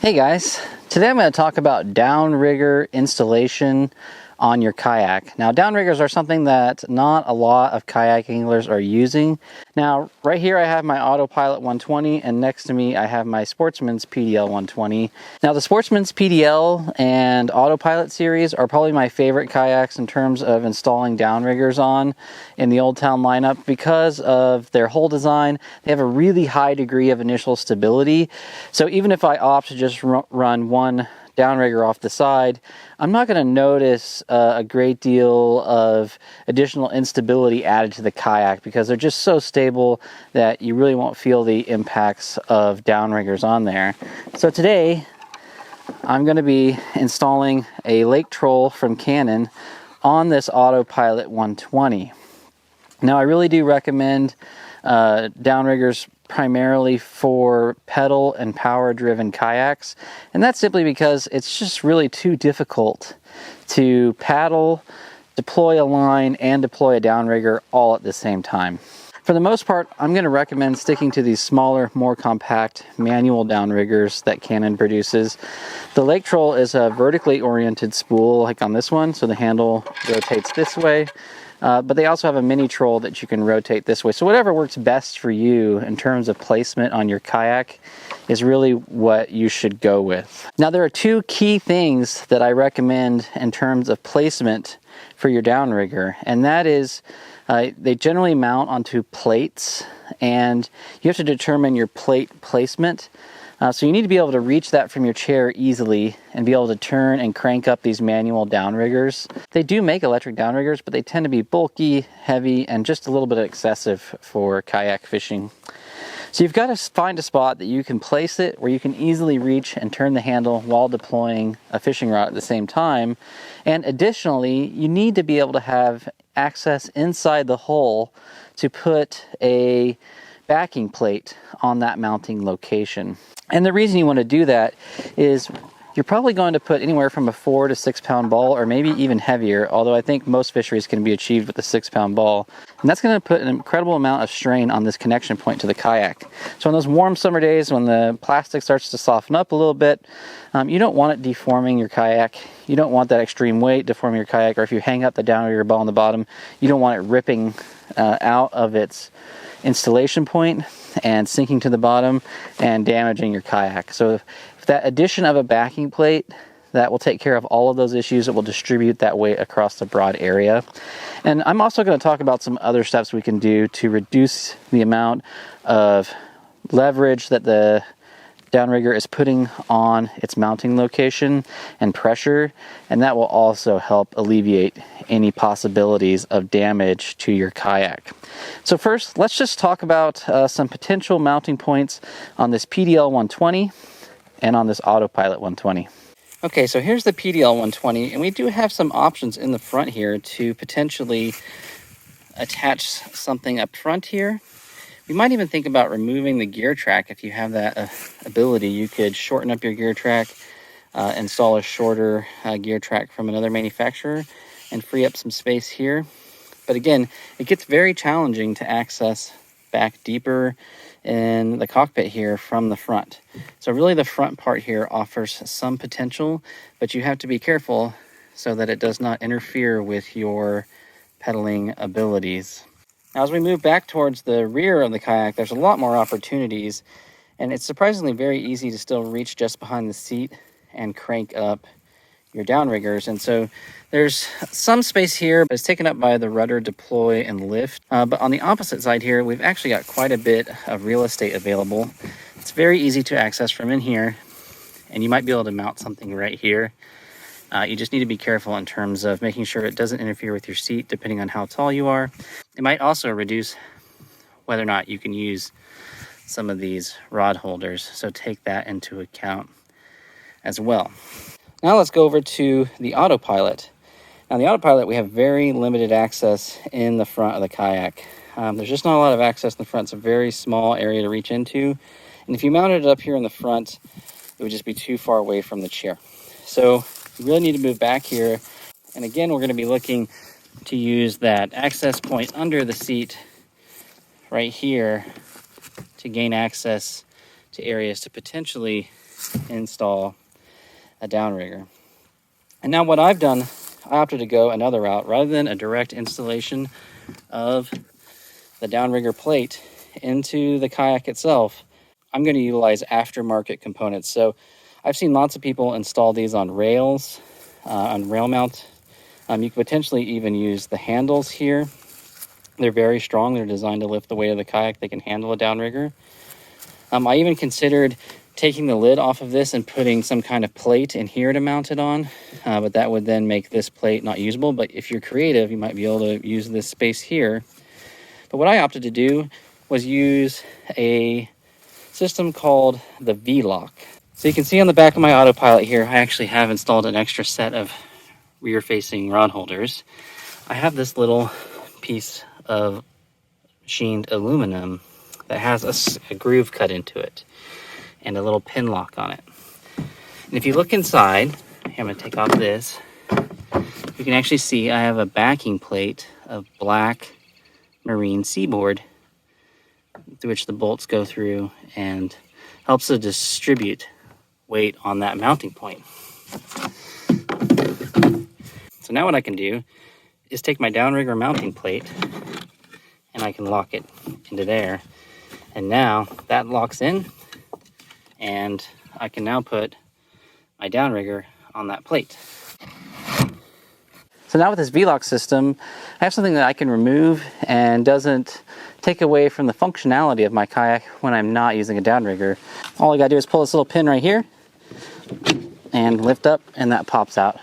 Hey guys, today I'm going to talk about downrigger installation on your kayak. Now downriggers are something that not a lot of kayak anglers are using. Now right here I have my Autopilot 120 and next to me I have my Sportsman's PDL 120. Now the Sportsman's PDL and Autopilot series are probably my favorite kayaks in terms of installing downriggers on in the Old Town lineup because of their hull design. They have a really high degree of initial stability. So even if I opt to just run one downrigger off the side, I'm not going to notice a great deal of additional instability added to the kayak because they're just so stable that you really won't feel the impacts of downriggers on there. So today I'm going to be installing a lake troll from Canon on this Autopilot 120. Now I really do recommend downriggers primarily for pedal and power driven kayaks, and that's simply because it's just really too difficult to paddle, deploy a line, and deploy a downrigger all at the same time. For the most part, I'm going to recommend sticking to these smaller, more compact manual downriggers that Canon produces. The Lake Troll is a vertically oriented spool like on this one, so the handle rotates this way. But they also have a mini troll that you can rotate this way. So whatever works best for you in terms of placement on your kayak is really what you should go with. Now there are two key things that I recommend in terms of placement for your downrigger, and that is they generally mount onto plates, and you have to determine your plate placement. So you need to be able to reach that from your chair easily and be able to turn and crank up these manual downriggers. They do make electric downriggers, but they tend to be bulky, heavy, and just a little bit excessive for kayak fishing. So you've got to find a spot that you can place it where you can easily reach and turn the handle while deploying a fishing rod at the same time. And additionally, you need to be able to have access inside the hull to put a backing plate on that mounting location. And the reason you want to do that is you're probably going to put anywhere from a 4 to 6 pound ball, or maybe even heavier, although I think most fisheries can be achieved with a 6 pound ball. And that's going to put an incredible amount of strain on this connection point to the kayak. So on those warm summer days when the plastic starts to soften up a little bit, you don't want it deforming your kayak. You don't want that extreme weight deforming your kayak, or if you hang up the downrigger ball on the bottom, you don't want it ripping out of its installation point and sinking to the bottom and damaging your kayak. So if that addition of a backing plate, that will take care of all of those issues. It will distribute that weight across the broad area. And I'm also going to talk about some other steps we can do to reduce the amount of leverage that the downrigger is putting on its mounting location and pressure, and that will also help alleviate any possibilities of damage to your kayak. So first, let's just talk about some potential mounting points on this PDL 120 and on this Autopilot 120. Okay, so here's the PDL 120, and we do have some options in the front here to potentially attach something up front here. You might even think about removing the gear track if you have that ability. You could shorten up your gear track, install a shorter gear track from another manufacturer, and free up some space here. But again, it gets very challenging to access back deeper in the cockpit here from the front. So really the front part here offers some potential, but you have to be careful so that it does not interfere with your pedaling abilities. Now, as we move back towards the rear of the kayak, there's a lot more opportunities, and it's surprisingly very easy to still reach just behind the seat and crank up your downriggers. And so there's some space here, but it's taken up by the rudder, deploy, and lift. But on the opposite side here, we've actually got quite a bit of real estate available. It's very easy to access from in here, and you might be able to mount something right here. You just need to be careful in terms of making sure it doesn't interfere with your seat, depending on how tall you are. It might also reduce whether or not you can use some of these rod holders, so take that into account as well. Now let's go over to the Autopilot. Now the Autopilot, we have very limited access in the front of the kayak. There's just not a lot of access in the front. It's a very small area to reach into. And if you mounted it up here in the front, it would just be too far away from the chair. So you really need to move back here. And again, we're going to be looking to use that access point under the seat right here to gain access to areas to potentially install a downrigger. And now what I've done, I opted to go another route. Rather than a direct installation of the downrigger plate into the kayak itself, I'm going to utilize aftermarket components. So I've seen lots of people install these on rails, on rail mount. You could potentially even use the handles here. They're very strong. They're designed to lift the weight of the kayak. They can handle a downrigger. I even considered taking the lid off of this and putting some kind of plate in here to mount it on, but that would then make this plate not usable. But if you're creative, you might be able to use this space here. But what I opted to do was use a system called the V-Lock. So you can see on the back of my Autopilot here, I actually have installed an extra set of rear-facing rod holders. I have this little piece of machined aluminum that has a groove cut into it and a little pin lock on it. And if you look inside, I'm going to take off this, you can actually see I have a backing plate of black marine seaboard through which the bolts go through and helps to distribute weight on that mounting point. So now what I can do is take my downrigger mounting plate and I can lock it into there. And now that locks in and I can now put my downrigger on that plate. So now with this V-Lock system, I have something that I can remove and doesn't take away from the functionality of my kayak when I'm not using a downrigger. All I gotta do is pull this little pin right here and lift up and that pops out.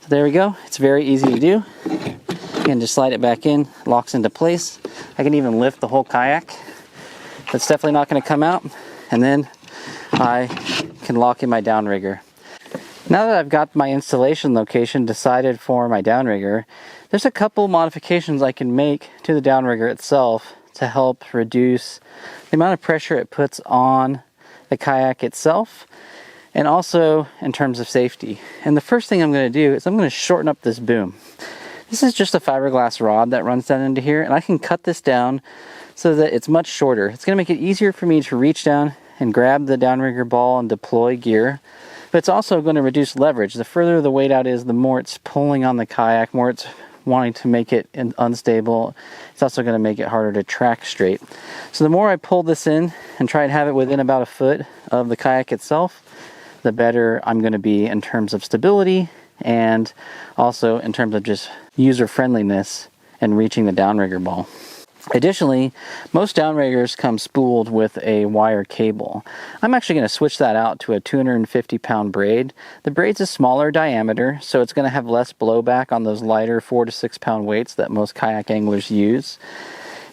So there we go. It's very easy to do. You can just slide it back in, locks into place. I can even lift the whole kayak. That's definitely not going to come out. And then I can lock in my downrigger. Now that I've got my installation location decided for my downrigger, there's a couple modifications I can make to the downrigger itself to help reduce the amount of pressure it puts on the kayak itself, and also in terms of safety. And the first thing I'm going to do is I'm going to shorten up this boom. This is just a fiberglass rod that runs down into here, and I can cut this down so that it's much shorter. It's going to make it easier for me to reach down and grab the downrigger ball and deploy gear, but it's also going to reduce leverage. The further the weight out is, the more it's pulling on the kayak, more it's wanting to make it unstable. It's also going to make it harder to track straight. So the more I pull this in and try and have it within about a foot of the kayak itself, the better I'm going to be in terms of stability and also in terms of just user friendliness and reaching the downrigger ball. Additionally, most downriggers come spooled with a wire cable. I'm actually going to switch that out to a 250-pound braid. The braid's a smaller diameter, so it's going to have less blowback on those lighter 4 to 6 pound weights that most kayak anglers use.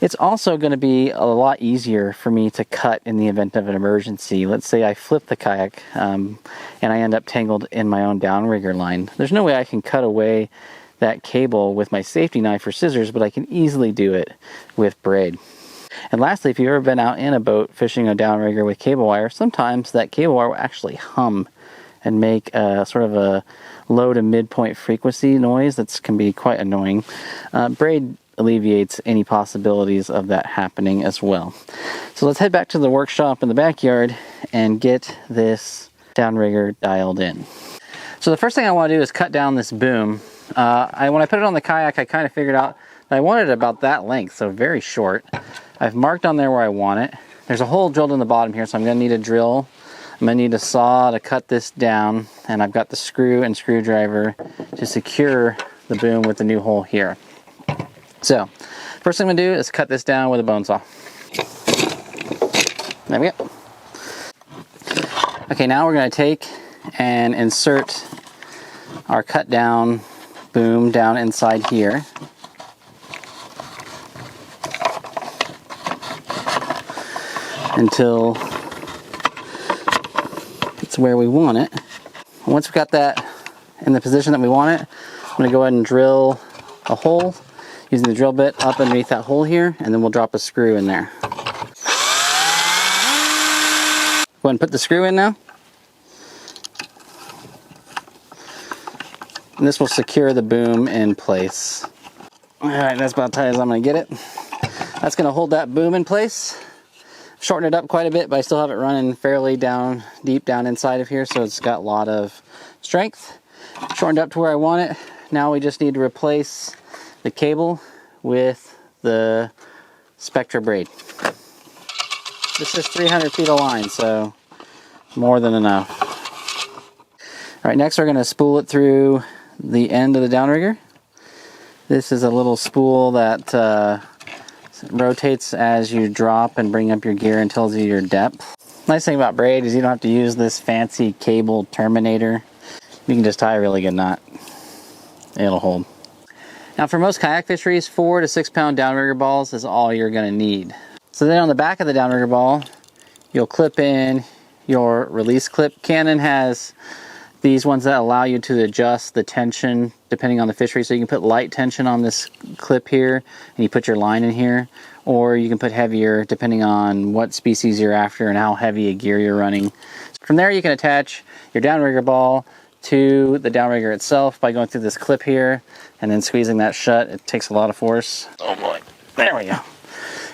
It's also going to be a lot easier for me to cut in the event of an emergency. Let's say I flip the kayak and I end up tangled in my own downrigger line. There's no way I can cut away that cable with my safety knife or scissors, but I can easily do it with braid. And lastly, if you've ever been out in a boat fishing a downrigger with cable wire, sometimes that cable wire will actually hum and make a sort of a low to midpoint frequency noise that can be quite annoying. Braid alleviates any possibilities of that happening as well. So let's head back to the workshop in the backyard and get this downrigger dialed in. So the first thing I want to do is cut down this boom. When I put it on the kayak, I kind of figured out that I wanted it about that length, so very short. I've marked on there where I want it. There's a hole drilled in the bottom here, so I'm going to need a drill. I'm going to need a saw to cut this down, and I've got the screw and screwdriver to secure the boom with the new hole here. So, first thing I'm going to do is cut this down with a bone saw. There we go. Okay, now we're going to take and insert our cut down boom down inside here. Until it's where we want it. Once we've got that in the position that we want it, I'm going to go ahead and drill a hole using the drill bit up underneath that hole here, and then we'll drop a screw in there. Go ahead and put the screw in now. And this will secure the boom in place. Alright, that's about as tight as I'm going to get it. That's going to hold that boom in place shortened it up quite a bit, but I still have it running fairly deep down inside of here, so it's got a lot of strength. Shortened up to where I want it. Now we just need to replace the cable with the Spectra braid. This is 300 feet of line, so more than enough. All right, next we're going to spool it through the end of the downrigger. This is a little spool that rotates as you drop and bring up your gear and tells you your depth. Nice thing about braid is you don't have to use this fancy cable terminator. You can just tie a really good knot. It'll hold. Now for most kayak fisheries, 4 to 6 pound downrigger balls is all you're going to need. So then on the back of the downrigger ball, you'll clip in your release clip. Canon has these ones that allow you to adjust the tension depending on the fishery. So you can put light tension on this clip here and you put your line in here, or you can put heavier depending on what species you're after and how heavy a gear you're running. From there you can attach your downrigger ball to the downrigger itself by going through this clip here and then squeezing that shut. It takes a lot of force. Oh boy, there we go.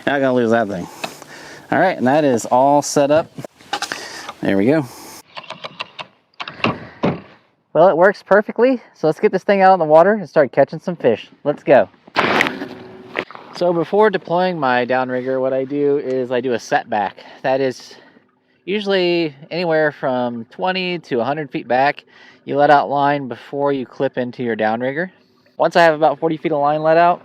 Not gonna lose that thing. All right, and that is all set up. There we go. Well, it works perfectly, so let's get this thing out on the water and start catching some fish. Let's go. So before deploying my downrigger, what I do is I do a setback. That is usually anywhere from 20 to 100 feet back. You let out line before you clip into your downrigger. Once I have about 40 feet of line let out,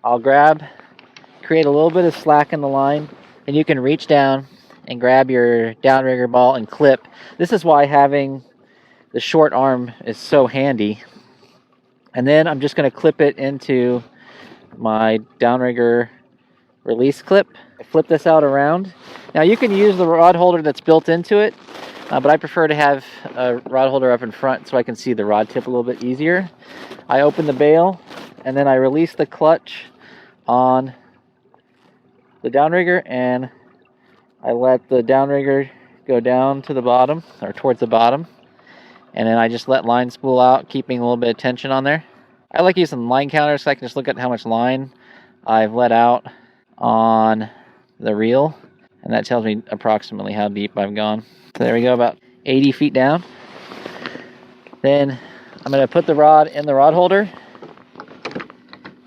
I'll create a little bit of slack in the line, and you can reach down and grab your downrigger ball and clip. This is why having the short arm is so handy. And then I'm just going to clip it into my downrigger release clip. I flip this out around. Now you can use the rod holder that's built into it, but I prefer to have a rod holder up in front so I can see the rod tip a little bit easier. I open the bail and then I release the clutch on the downrigger, and I let the downrigger go down to the bottom, or towards the bottom, and then I just let line spool out, keeping a little bit of tension on there. I like using line counters so I can just look at how much line I've let out on the reel, and that tells me approximately how deep I've gone. So there we go, about 80 feet down. Then I'm going to put the rod in the rod holder,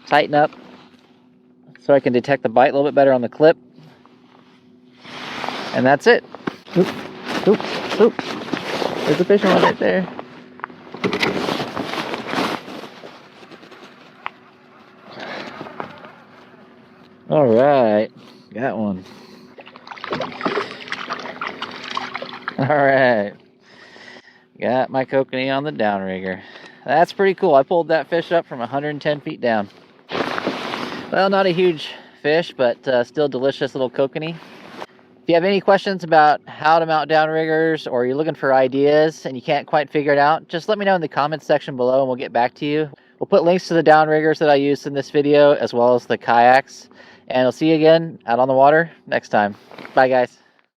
tighten up so I can detect the bite a little bit better on the clip. And that's it. Oop, oop, oop. There's a fishing one right there. All right, got one. All right, got my kokanee on the downrigger. That's pretty cool. I pulled that fish up from 110 feet down. Well, not a huge fish, but still delicious little kokanee. If you have any questions about how to mount downriggers, or you're looking for ideas and you can't quite figure it out, just let me know in the comments section below and we'll get back to you. We'll put links to the downriggers that I used in this video, as well as the kayaks. And I'll see you again out on the water next time. Bye, guys.